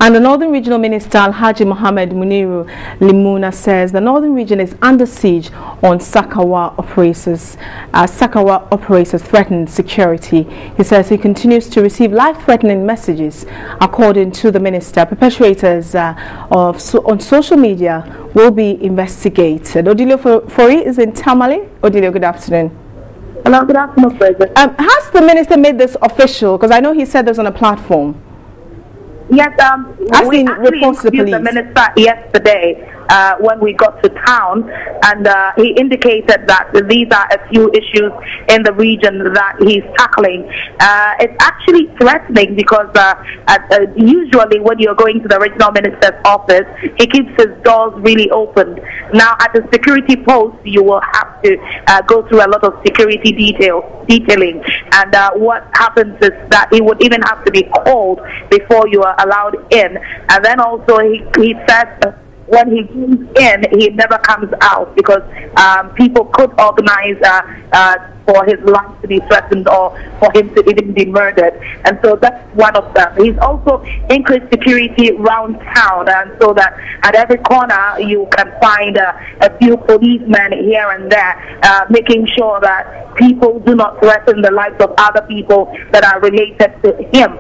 And the Northern Regional Minister Alhaji Mohammed Muniru Limuna says the Northern region is under siege on Sakawa Operators. Sakawa Operators threatened security. He says he continues to receive life-threatening messages. According to the minister, perpetrators on social media will be investigated. Odilio Fori is in Tamale. Odilio, good afternoon. Hello, good afternoon, President. Has the minister made this official? Because I know he said this on a platform. Yes, we actually interviewed the minister yesterday when we got to town, and he indicated that these are a few issues in the region that he's tackling. It's actually threatening because usually when you're going to the regional minister's office, he keeps his doors really open. Now at the security post, you will have to go through a lot of security detailing, and what happens is that he would even have to be called before you are allowed in. And then also he said when he comes in, he never comes out because people could organize for his life to be threatened or for him to even be murdered. And so that's one of them. He's also increased security around town, and so that at every corner you can find a few policemen here and there, making sure that people do not threaten the lives of other people that are related to him.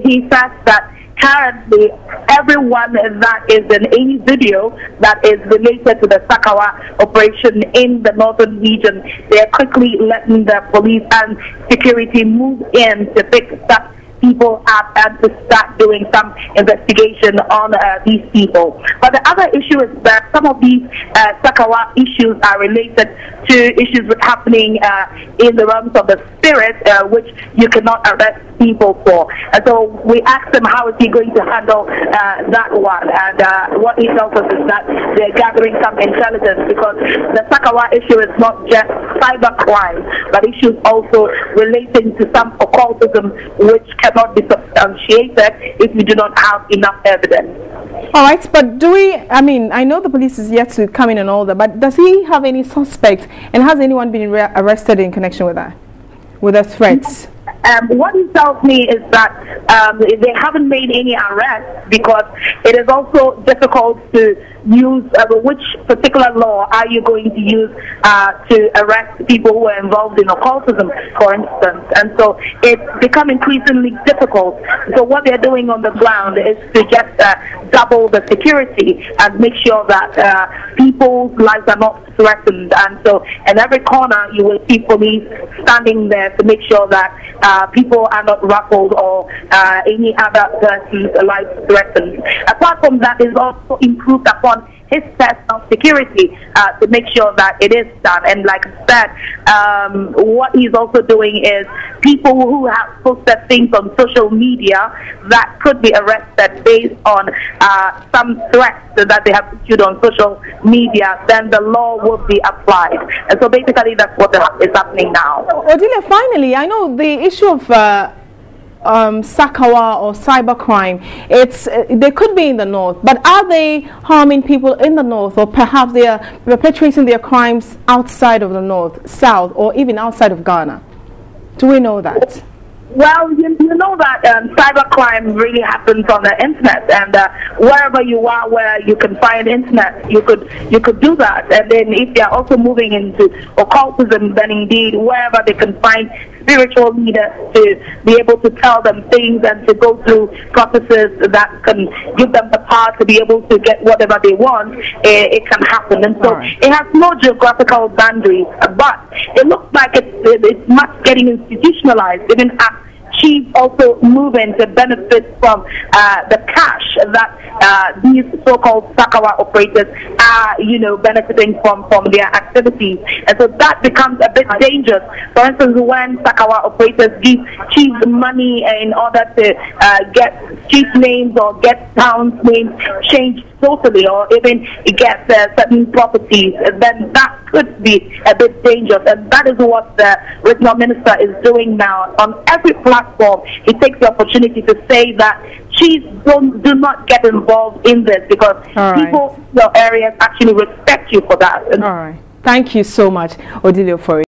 He says that currently, everyone that is in any video that is related to the Sakawa operation in the northern region, they are quickly letting the police and security move in to pick up people up and to start doing some investigation on these people. But the other issue is that some of these Sakawa issues are related to issues happening in the realms of the spirit, which you cannot arrest people for. And so we asked him how is he going to handle that one, and what he tells us is that they're gathering some intelligence, because the Sakawa issue is not just cyber crime, but issues also relating to some occultism which cannot be substantiated if we do not have enough evidence. All right, but do we, I mean, I know the police is yet to come in and all that, but does he have any suspect, and has anyone been arrested in connection with that, with the threats? What he tells me is that they haven't made any arrests, because it is also difficult to use which particular law are you going to use to arrest people who are involved in occultism, for instance. And so it's become increasingly difficult. So what they're doing on the ground is to just double the security and make sure that people's lives are not threatened. And so in every corner you will see police standing there to make sure that people are not ruffled or any other person's life threatened. Apart from that, is also improved upon his personal security to make sure that it is done. And like I said, what he's also doing is people who have posted things on social media that could be arrested based on some threats that they have issued on social media, then the law will be applied. And so basically that's what is happening now. Odilia, finally, I know the issue of Sakawa or cybercrime, they could be in the north, but are they harming people in the north, or perhaps they are perpetrating their crimes outside of the north, south, or even outside of Ghana? Do we know that? Well, you know that cybercrime really happens on the internet, and wherever you are, where you can find internet, you could do that. And then if they are also moving into occultism, then indeed wherever they can find spiritual leaders to be able to tell them things and to go through processes that can give them the power to be able to get whatever they want, it can happen. And so it has no geographical boundaries, but it looks like it's much getting institutionalized, even as chiefs also moving to benefit from the cash that these so-called Sakawa operators are, benefiting from their activities. And so that becomes a bit dangerous. For instance, when Sakawa operators give chiefs money in order to get street names or get towns names changed totally, or even get certain properties, then that could be a bit dangerous. And that is what the regional minister is doing now. On every platform, he takes the opportunity to say that chiefs do not get involved in this, because people in your areas actually respect you for that. All right. Thank you so much, Odilio, for it.